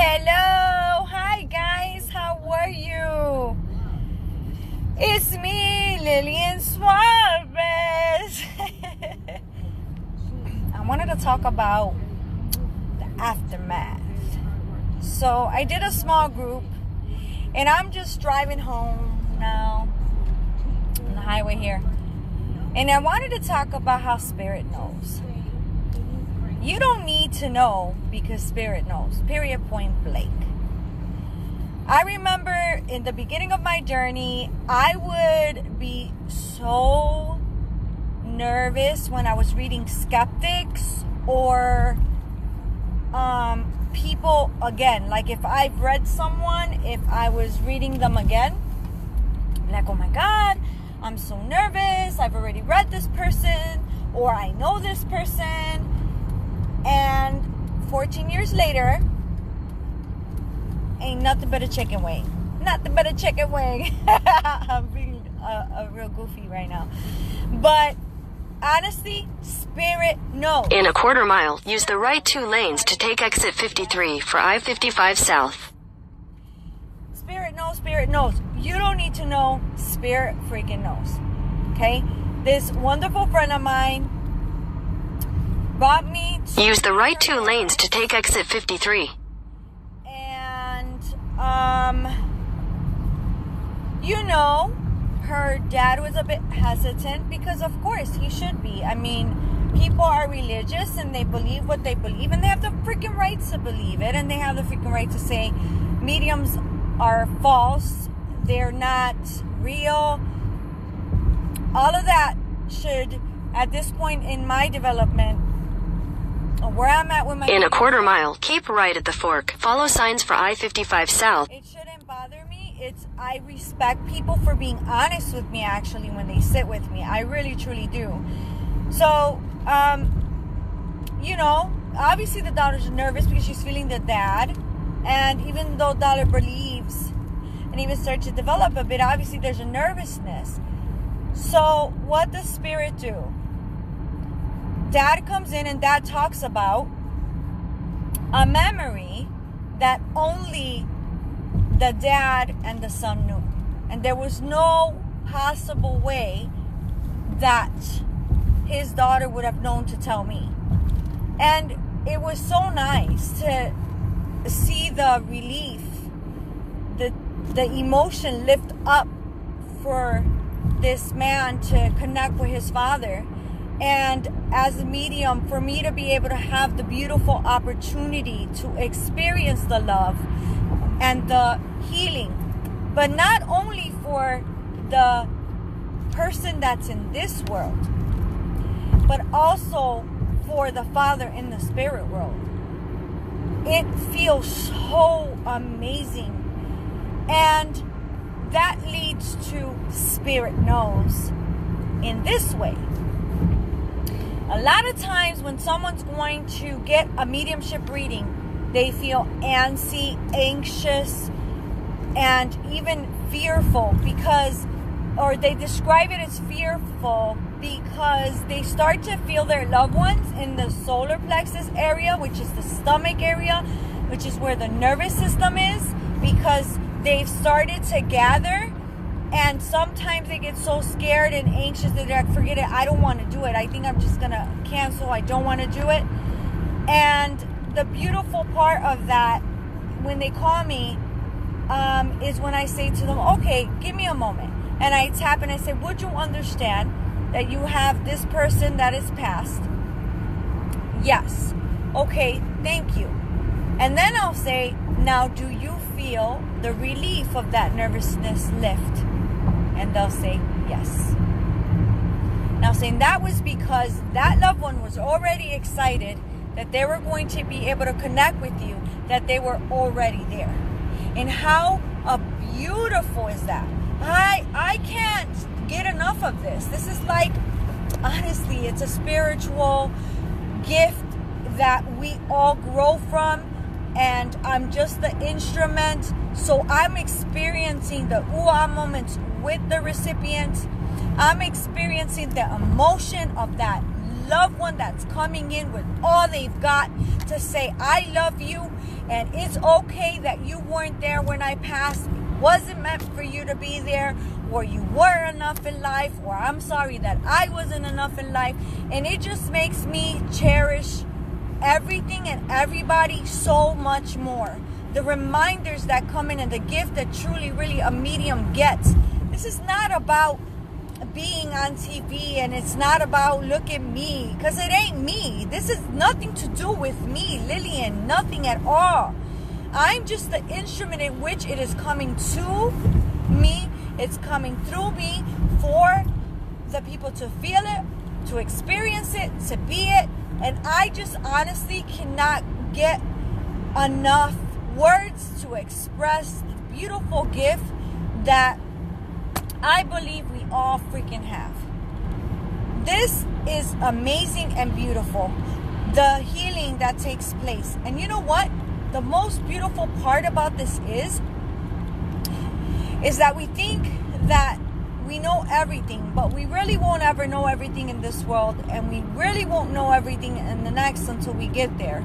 Hello, hi guys, how are you? It's me, Lillian Suarez. I wanted to talk about the aftermath. So I did a small group, and I'm just driving home now on the highway here. And I wanted to talk about how Spirit knows. You don't need to know because Spirit knows. Period, point blank. I remember in the beginning of my journey, I would be so nervous when I was reading skeptics or people again. Like if I've read someone, if I was reading them again, like, oh my God, I'm so nervous. I've already read this person, or I know this person. And 14 years later, ain't nothing but a chicken wing. Nothing but a chicken wing. I'm being a real goofy right now. But honestly, Spirit knows. In a quarter mile, use the right 2 lanes to take exit 53 for I-55 South. Spirit knows, Spirit knows. You don't need to know, Spirit freaking knows. Okay? This wonderful friend of mine brought me to... Use the right 2 lanes to take exit 53. And, you know, her dad was a bit hesitant because, of course, he should be. I mean, people are religious and they believe what they believe, and they have the freaking right to believe it, and they have the freaking right to say mediums are false, they're not real. All of that should, at this point in my development, where I'm at with my... In a quarter mile, keep right at the fork. Follow signs for I-55 South. It shouldn't bother me. I respect people for being honest with me, actually, when they sit with me. I really, truly do. So, you know, obviously the daughter's nervous because she's feeling the dad. And even though daughter believes and even starts to develop a bit, obviously there's a nervousness. So, what does Spirit do? Dad comes in and Dad talks about a memory that only the dad and the son knew. And there was no possible way that his daughter would have known to tell me. And it was so nice to see the relief, the emotion lift up for this man to connect with his father. And as a medium, for me to be able to have the beautiful opportunity to experience the love and the healing, but not only for the person that's in this world, but also for the Father in the spirit world. It feels so amazing. And that leads to Spirit knows in this way. A lot of times when someone's going to get a mediumship reading, they feel antsy, anxious, and even fearful because, or they describe it as fearful because they start to feel their loved ones in the solar plexus area, which is the stomach area, which is where the nervous system is, because they've started to gather. And sometimes they get so scared and anxious that they're like, forget it, I don't want to do it. I think I'm just going to cancel. I don't want to do it. And the beautiful part of that, when they call me, is when I say to them, okay, give me a moment. And I tap and I say, would you understand that you have this person that is passed? Yes. Okay, thank you. And then I'll say, now do you feel the relief of that nervousness lift? And they'll say, yes. Now, saying that was because that loved one was already excited that they were going to be able to connect with you, that they were already there. And how beautiful is that? I can't get enough of this. This is like, honestly, it's a spiritual gift that we all grow from. And I'm just the instrument. So I'm experiencing the ooh-ah moments with the recipient. I'm experiencing the emotion of that loved one that's coming in with all they've got to say, I love you. And it's okay that you weren't there when I passed. It wasn't meant for you to be there, or you were enough in life, or I'm sorry that I wasn't enough in life. And it just makes me cherish everything and everybody so much more. The reminders that come in and the gift that truly, really a medium gets. This is not about being on TV, and it's not about look at me, because it ain't me. This is nothing to do with me, Lillian, nothing at all. I'm just the instrument in which it is coming to me. It's coming through me for the people to feel it, to experience it, to be it. And I just honestly cannot get enough words to express the beautiful gift that I believe we all freaking have. This is amazing and beautiful. The healing that takes place. And you know what? The most beautiful part about this is that we think that we know everything, but we really won't ever know everything in this world, and we really won't know everything in the next until we get there.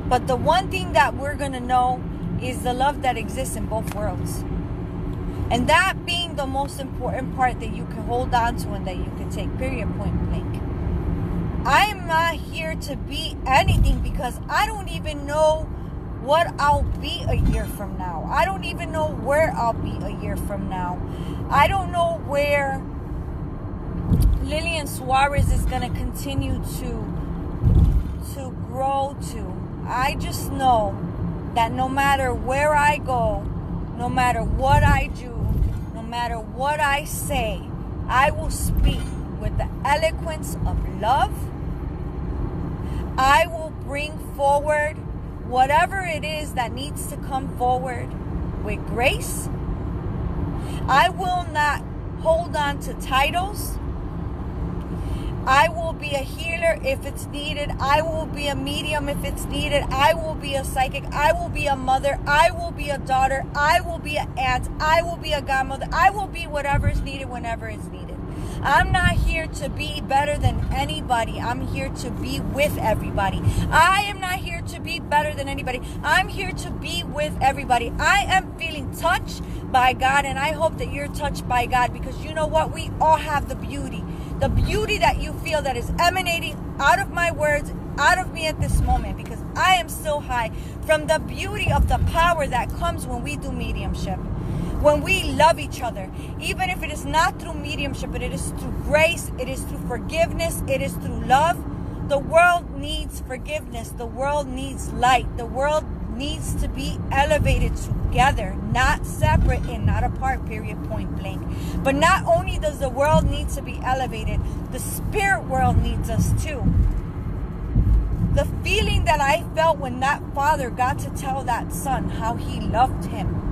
But the one thing that we're going to know is the love that exists in both worlds. And that being the most important part that you can hold on to and that you can take, period, point blank. I am not here to be anything, because I don't even know what I'll be a year from now. I don't even know where I'll be a year from now. I don't know where Lillian Suarez is going to continue to grow to. I just know that no matter where I go, no matter what I do, no matter what I say, I will speak with the eloquence of love. I will bring forward whatever it is that needs to come forward with grace. I will not hold on to titles. I will be a healer if it's needed. I will be a medium if it's needed. I will be a psychic. I will be a mother. I will be a daughter. I will be an aunt. I will be a godmother. I will be whatever is needed whenever it's needed. I'm not here to be better than anybody. I'm here to be with everybody. I am not here to be better than anybody. I'm here to be with everybody. I am feeling touched by God, and I hope that you're touched by God, because you know what? We all have the beauty. The beauty that you feel that is emanating out of my words, out of me at this moment, because I am still high from the beauty of the power that comes when we do mediumship. When we love each other, even if it is not through mediumship, but it is through grace, it is through forgiveness, it is through love. The world needs forgiveness. The world needs light. The world needs to be elevated together, not separate and not apart, period, point blank. But not only does the world need to be elevated, the spirit world needs us too. The feeling that I felt when that father got to tell that son how he loved him,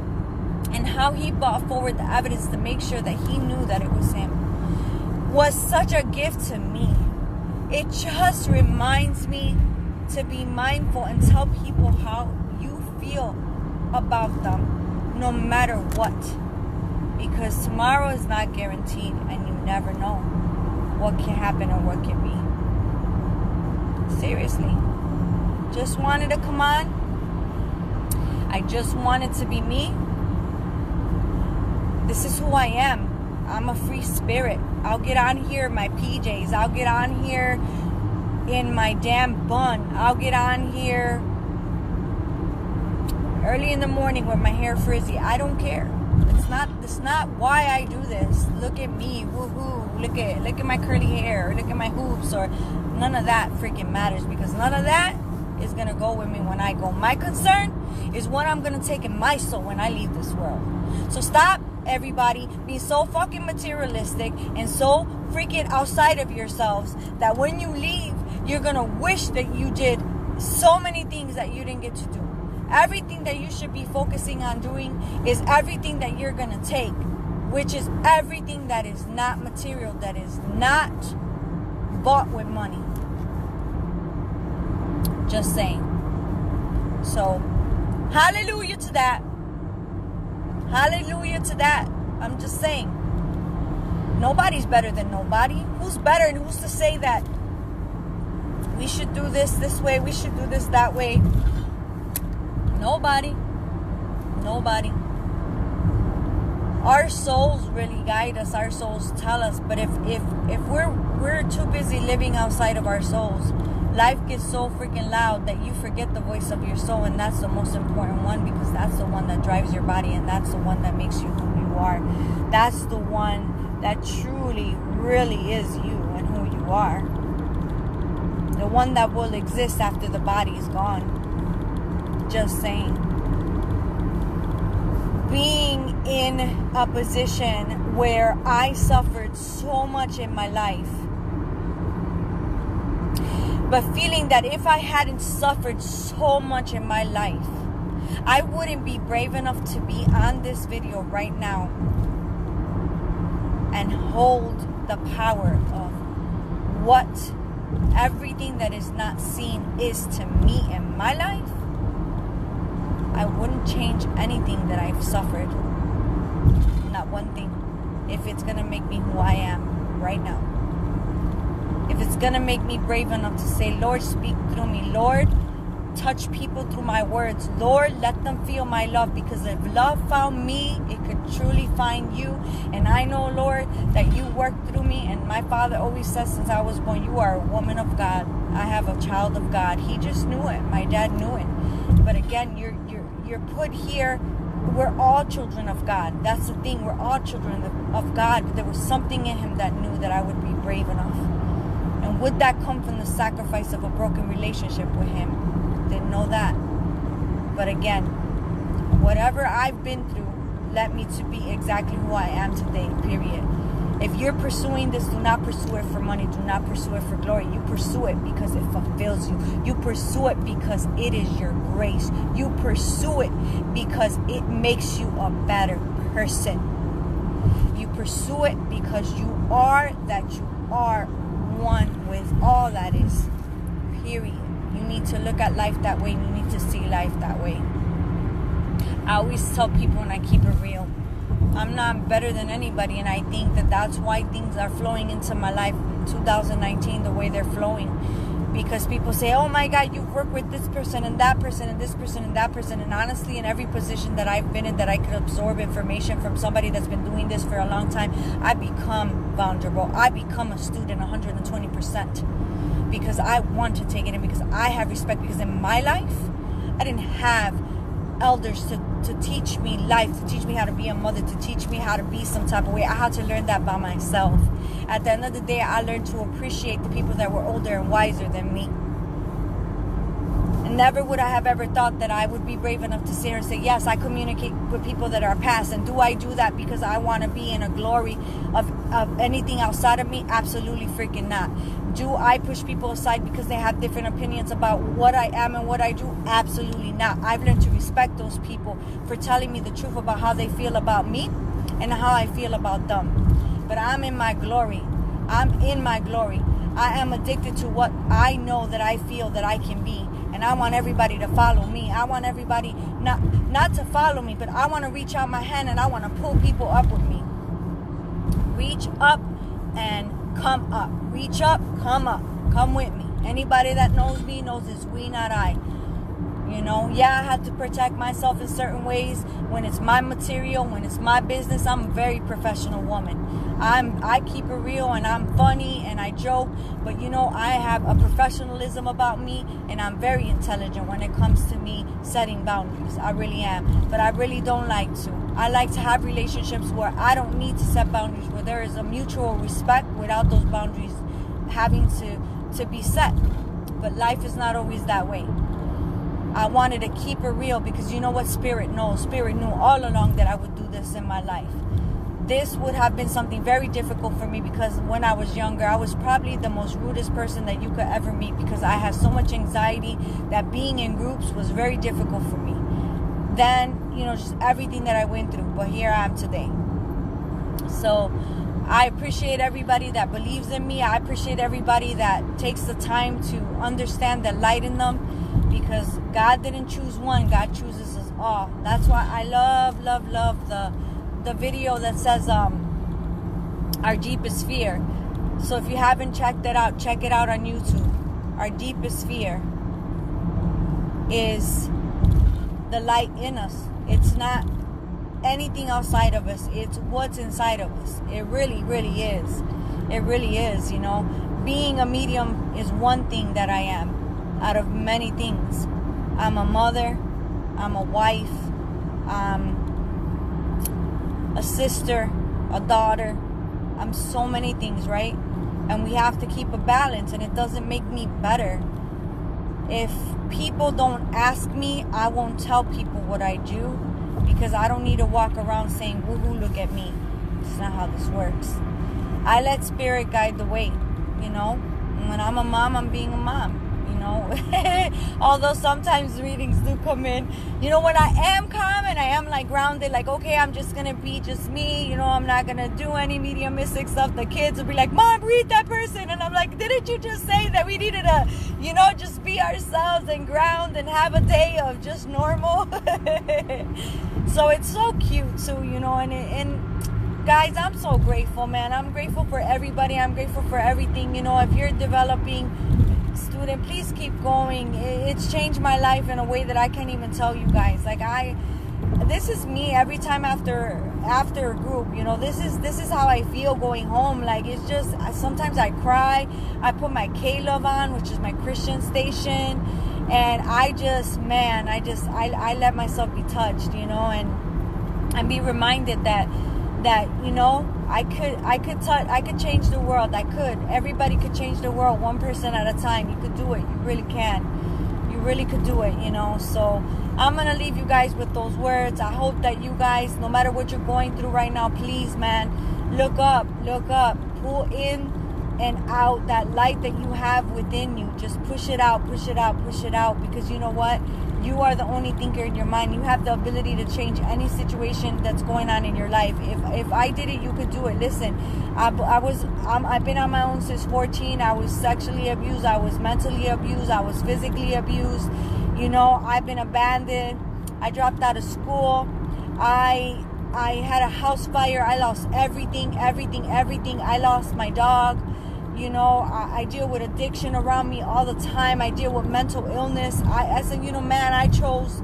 and how he brought forward the evidence to make sure that he knew that it was him, was such a gift to me. It just reminds me to be mindful and tell people how you feel about them, no matter what. Because tomorrow is not guaranteed, and you never know what can happen or what can be. Seriously. Just wanted to come on. I just wanted to be me. This is who I am. I'm a free spirit. I'll get on here in my PJs. I'll get on here in my damn bun. I'll get on here early in the morning with my hair frizzy. I don't care. It's not why I do this. Look at me. Woohoo. Look at my curly hair. Look at my hoops. Or none of that freaking matters, because none of that is going to go with me when I go. My concern is what I'm going to take in my soul when I leave this world. So stop, everybody, being so fucking materialistic and so freaking outside of yourselves that when you leave, you're going to wish that you did so many things that you didn't get to do. Everything that you should be focusing on doing is everything that you're going to take, which is everything that is not material, that is not bought with money. Just saying. So, hallelujah to that. Hallelujah to that. I'm just saying. Nobody's better than nobody. Who's better and who's to say that we should do this way, we should do this that way? Nobody. Our souls really guide us. Our souls tell us. But if we're too busy living outside of our souls, life gets so freaking loud that you forget the voice of your soul, and that's the most important one, because that's the one that drives your body, and that's the one that makes you who you are. That's the one that truly, really is you and who you are. The one that will exist after the body is gone. Just saying. Being in a position where I suffered so much in my life, but feeling that if I hadn't suffered so much in my life, I wouldn't be brave enough to be on this video right now and hold the power of what everything that is not seen is to me in my life. I wouldn't change anything that I've suffered. Not one thing. If it's going to make me who I am right now. If it's going to make me brave enough to say, Lord, speak through me. Lord, touch people through my words. Lord, let them feel my love. Because if love found me, it could truly find you. And I know, Lord, that you work through me. And my father always says since I was born, you are a woman of God. I have a child of God. He just knew it. My dad knew it. But again, you're put here. We're all children of God. That's the thing. We're all children of God. But there was something in him that knew that I would be brave enough. And would that come from the sacrifice of a broken relationship with him? Didn't know that. But again, whatever I've been through led me to be exactly who I am today, period. If you're pursuing this, do not pursue it for money. Do not pursue it for glory. You pursue it because it fulfills you. You pursue it because it is your grace. You pursue it because it makes you a better person. You pursue it because you are that you are one with all that is. Period. You need to look at life that way. You need to see life that way. I always tell people, and I keep it real, I'm not better than anybody, and I think that that's why things are flowing into my life in 2019 the way they're flowing. Because people say, oh my God, you've worked with this person and that person and this person and that person. And honestly, in every position that I've been in that I could absorb information from somebody that's been doing this for a long time, I become vulnerable. I become a student 120%. Because I want to take it in, because I have respect. Because in my life, I didn't have elders to teach me life, to teach me how to be a mother, to teach me how to be some type of way. I had to learn that by myself. At the end of the day, I learned to appreciate the people that were older and wiser than me. And never would I have ever thought that I would be brave enough to sit here and say, yes, I communicate with people that are past. And do I do that because I want to be in a glory of anything outside of me? Absolutely freaking not. Do I push people aside because they have different opinions about what I am and what I do? Absolutely not. I've learned to respect those people for telling me the truth about how they feel about me and how I feel about them. But I'm in my glory. I'm in my glory. I am addicted to what I know that I feel that I can be. And I want everybody to follow me. I want everybody not to follow me, but I want to reach out my hand and I want to pull people up with me. Reach up and come up. Reach up, come up. Come with me. Anybody that knows me knows it's we, not I. You know, yeah, I have to protect myself in certain ways. When it's my material, when it's my business, I'm a very professional woman. I keep it real and I'm funny and I joke, but you know, I have a professionalism about me and I'm very intelligent when it comes to me setting boundaries. I really am, but I really don't like to. I like to have relationships where I don't need to set boundaries, where there is a mutual respect without those boundaries having to be set. But life is not always that way. I wanted to keep it real because you know what? Spirit knows. Spirit knew all along that I would do this in my life. This would have been something very difficult for me because when I was younger, I was probably the most rudest person that you could ever meet because I had so much anxiety that being in groups was very difficult for me. Then, you know, just everything that I went through. But here I am today. So I appreciate everybody that believes in me. I appreciate everybody that takes the time to understand the light in them. Because God didn't choose one, God chooses us all. That's why I love the video that says our deepest fear. So if you haven't checked that out, check it out on YouTube. Our deepest fear is the light in us. It's not anything outside of us. It's what's inside of us. It really, really is. It really is, you know. Being a medium is one thing that I am out of many things. I'm a mother. I'm a wife. I'm a sister, a daughter. I'm so many things, right? And we have to keep a balance, and it doesn't make me better. If people don't ask me, I won't tell people what I do, because I don't need to walk around saying, woohoo, look at me. It's not how this works. I let spirit guide the way, you know. When I'm a mom, I'm being a mom, you know. Although sometimes readings do come in, you know, when I am calm and I am like grounded, like, okay, I'm just gonna be just me, you know, I'm not gonna do any mediumistic stuff. The kids will be like, Mom, read that person. And I'm like, didn't you just say that we needed to, you know, just be ourselves and ground and have a day of just normal? So it's so cute too, you know. And guys, I'm so grateful, man. I'm grateful for everybody. I'm grateful for everything. You know, if you're developing student, please keep going. It's changed my life in a way that I can't even tell you guys. Like, this is me every time after a group, you know. This is how I feel going home. Like, it's just, sometimes I cry. I put my K-Love on, which is my Christian station, and I let myself be touched, you know, and be reminded that you know, I could change the world. Everybody could change the world, one person at a time. You could do it. You really can. You really could do it, you know. So I'm gonna leave you guys with those words. I hope that you guys, no matter what you're going through right now, please, man, look up, pull in and out that light that you have within you. Just push it out, because you know what? You are the only thinker in your mind. You have the ability to change any situation that's going on in your life. If I did it, you could do it. Listen, I've been on my own since 14. I was sexually abused. I was mentally abused. I was physically abused. You know, I've been abandoned. I dropped out of school. I had a house fire. I lost everything. I lost my dog. You know, I deal with addiction around me all the time. I deal with mental illness. I said, you know, man, I chose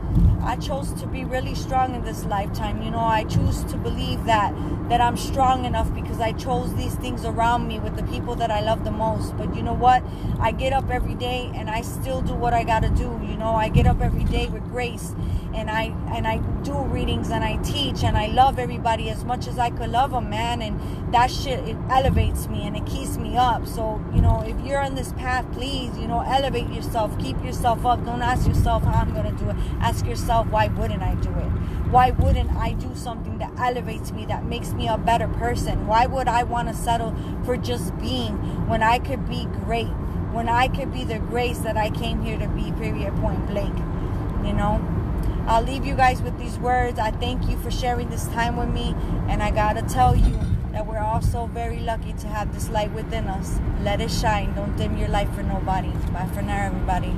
to be really strong in this lifetime. You know, I choose to believe that I'm strong enough because I chose these things around me with the people that I love the most. But you know what? I get up every day and I still do what I got to do. You know, I get up every day with grace, and I do readings, and I teach, and I love everybody as much as I could love them, man. And that shit, it elevates me and it keeps me up. So, you know, if you're on this path, please, you know, elevate yourself, keep yourself up. Don't ask yourself how I'm going to do it. Ask yourself, why wouldn't I do it? Why wouldn't I do something that elevates me, that makes me a better person? Why would I want to settle for just being when I could be great, when I could be the grace that I came here to be, period, point blank, you know? I'll leave you guys with these words. I thank you for sharing this time with me, and I gotta tell you that we're all so very lucky to have this light within us. Let it shine. Don't dim your light for nobody. Bye for now, everybody.